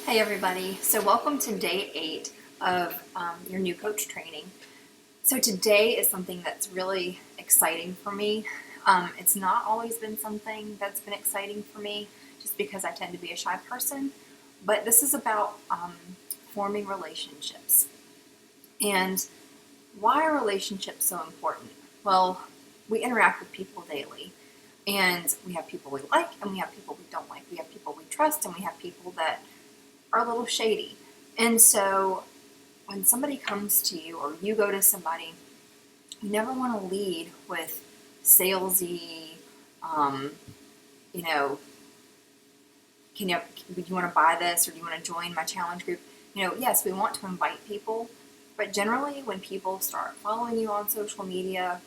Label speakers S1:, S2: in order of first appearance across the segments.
S1: Hey everybody, so welcome to day 8 of your new coach training. So today is something that's really exciting for me. It's not always been something that's been exciting for me just because I tend to be a shy person, but this is about forming relationships. And why are relationships so important? Well, we interact with people daily. And we have people we like and we have people we don't like. We have people we trust and we have people that are a little shady. And so when somebody comes to you or you go to somebody, you never want to lead with salesy, um, you know, do you want to buy this or do you want to join my challenge group? Yes, we want to invite people, but generally when people start following you on social media,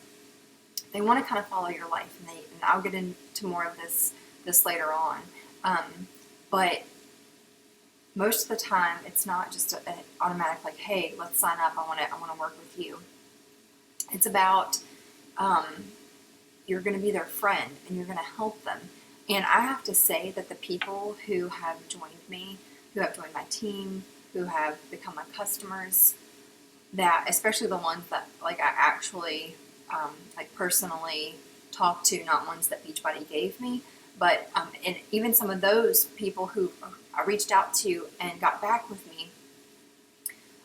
S1: they want to kind of follow your life, and I'll get into more of this later on. But most of the time, it's not just an automatic like, "Hey, let's sign up. I want to work with you." It's about you're going to be their friend and you're going to help them. And I have to say that the people who have joined me, who have joined my team, who have become my customers, that especially the ones that like I actually like personally talked to, not ones that Beachbody gave me, but and even some of those people who I reached out to and got back with me,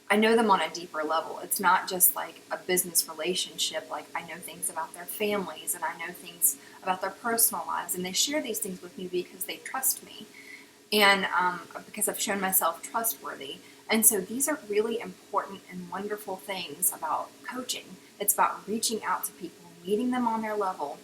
S1: I know them on a deeper level. It's not just like a business relationship. Like I know things about their families and I know things about their personal lives, and they share these things with me because they trust me and because I've shown myself trustworthy. And so these are really important and wonderful things about coaching. It's about reaching out to people, meeting them on their level.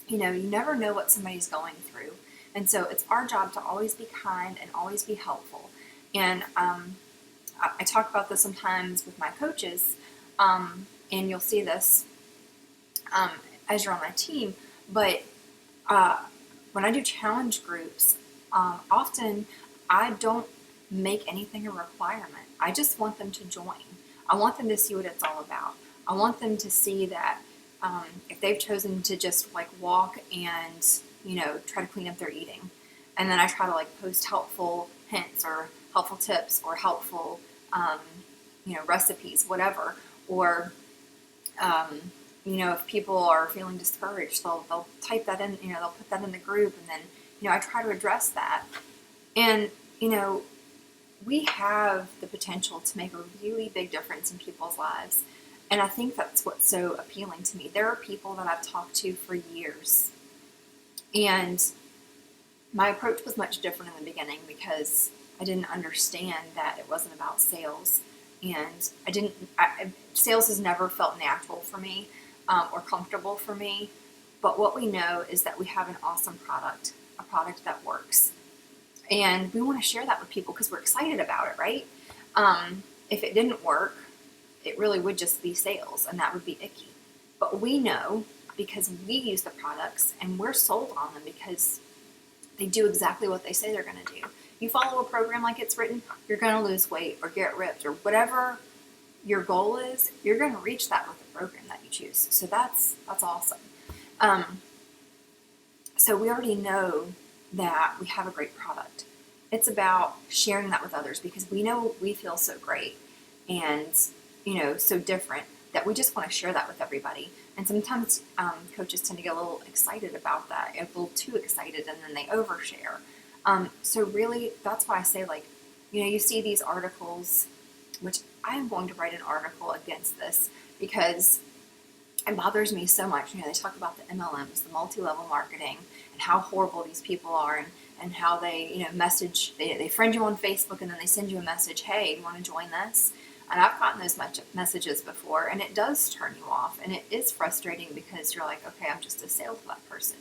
S1: You never know what somebody's going through. And so it's our job to always be kind and always be helpful. And I talk about this sometimes with my coaches, and you'll see this as you're on my team. But when I do challenge groups, often I don't make anything a requirement. I just want them to join. I want them to see what it's all about. I want them to see that if they've chosen to just like walk and try to clean up their eating, and then I try to like post helpful hints or helpful tips or helpful recipes, whatever, or if people are feeling discouraged, they'll type that in, they'll put that in the group, and then I try to address that. And we have the potential to make a really big difference in people's lives. And I think that's what's so appealing to me. There are people that I've talked to for years, and my approach was much different in the beginning because I didn't understand that it wasn't about sales. And sales has never felt natural for me or comfortable for me. But what we know is that we have an awesome product, a product that works. And we want to share that with people because we're excited about it, right? If it didn't work, it really would just be sales, and that would be icky. But we know because we use the products and we're sold on them because they do exactly what they say they're going to do. You follow a program like it's written, you're going to lose weight or get ripped or whatever your goal is, you're going to reach that with the program that you choose. So that's awesome. So we already know that we have a great product. It's about sharing that with others because we know we feel so great and so different that we just want to share that with everybody. And sometimes coaches tend to get a little excited about that, a little too excited, and then they overshare. So really, that's why I say, like, you see these articles, which I am going to write an article against this because it bothers me so much. They talk about the MLMs, the multi-level marketing, and how horrible these people are, and how they, they friend you on Facebook, and then they send you a message, "Hey, you want to join this?" And I've gotten those messages before, and it does turn you off, and it is frustrating because you're like, okay, I'm just a sale to that person.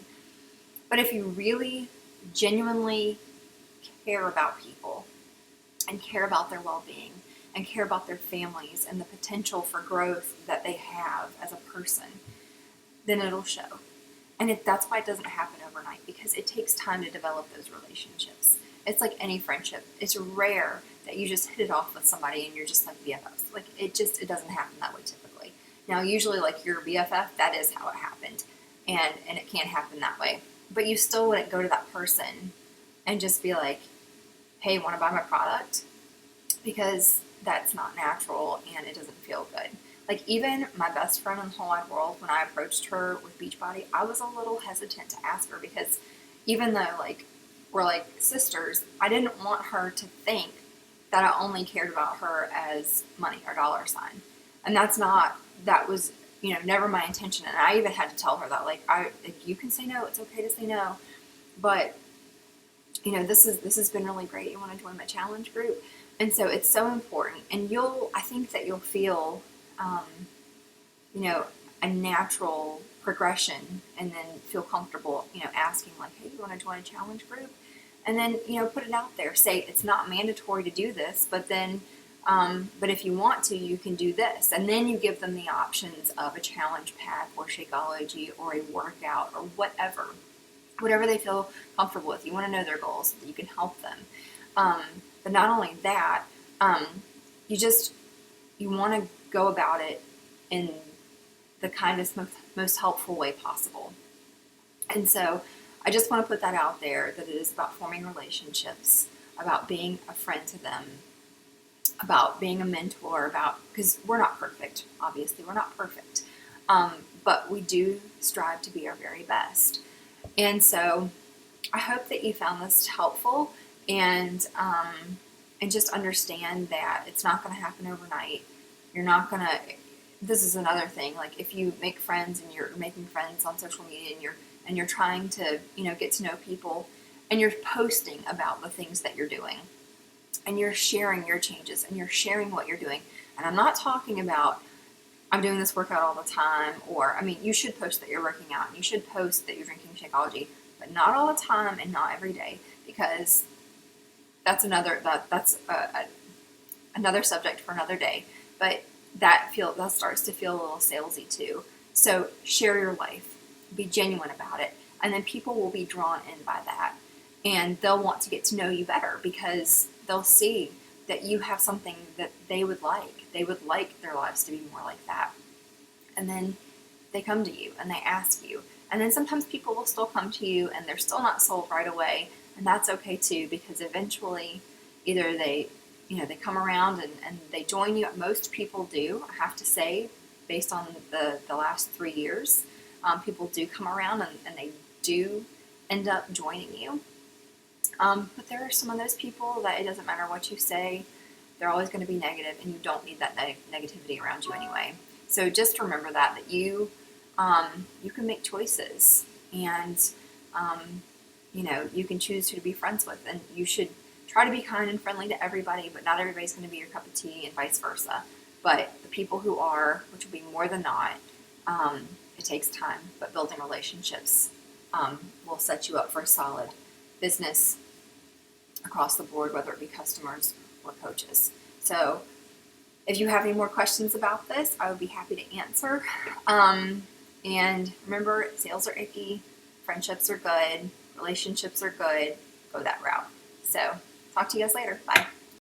S1: But if you really genuinely care about people and care about their well-being and care about their families and the potential for growth that they have as a person, then it'll show. And that's why it doesn't happen overnight, because it takes time to develop those relationships. It's like any friendship. It's rare that you just hit it off with somebody and you're just like BFFs. Like it doesn't happen that way typically. Now, usually like your BFF, that is how it happened. And it can't happen that way. But you still wouldn't go to that person and just be like, hey, want to buy my product? Because that's not natural and it doesn't feel good. Like, even my best friend in the whole wide world, when I approached her with Beachbody, I was a little hesitant to ask her, because even though, like, we're like sisters, I didn't want her to think that I only cared about her as money or dollar sign. And that was, never my intention. And I even had to tell her that, like, you can say no, it's okay to say no. But, this has been really great. You want to join my challenge group. And so it's so important. And I think that you'll feel, a natural progression, and then feel comfortable, asking, like, hey, you want to join a challenge group? And then, put it out there. Say it's not mandatory to do this, but then, but if you want to, you can do this. And then you give them the options of a challenge pack or Shakeology or a workout or whatever they feel comfortable with. You want to know their goals so that you can help them. But not only that, you want to go about it in the kindest, most helpful way possible. And so I just want to put that out there, that it is about forming relationships, about being a friend to them, about being a mentor, because we're not perfect, obviously, we're not perfect. But we do strive to be our very best. And so I hope that you found this helpful, and just understand that it's not going to happen overnight. You're not going to, this is another thing, like, if you make friends and you're making friends on social media, and you're trying to, get to know people, and you're posting about the things that you're doing, and you're sharing your changes, and you're sharing what you're doing. And I'm not talking about, I'm doing this workout all the time, or, you should post that you're working out, and you should post that you're drinking Shakeology, but not all the time and not every day, because that's another subject for another day. But that starts to feel a little salesy too. So share your life, be genuine about it, and then people will be drawn in by that, and they'll want to get to know you better, because they'll see that you have something that they would like. They would like their lives to be more like that. And then they come to you and they ask you. And then sometimes people will still come to you and they're still not sold right away. And that's okay too, because eventually either they come around and they join you. Most people do, I have to say, based on the last 3 years. People do come around and they do end up joining you. But there are some of those people that it doesn't matter what you say, they're always going to be negative, and you don't need that negativity around you anyway. So just remember that you can make choices, and you can choose who to be friends with, and you should try to be kind and friendly to everybody, but not everybody's going to be your cup of tea, and vice versa. But the people who are, which will be more than not, it takes time, but building relationships will set you up for a solid business across the board, whether it be customers or coaches. So if you have any more questions about this, I would be happy to answer. And remember, sales are icky, friendships are good, relationships are good. Go that route. So talk to you guys later. Bye.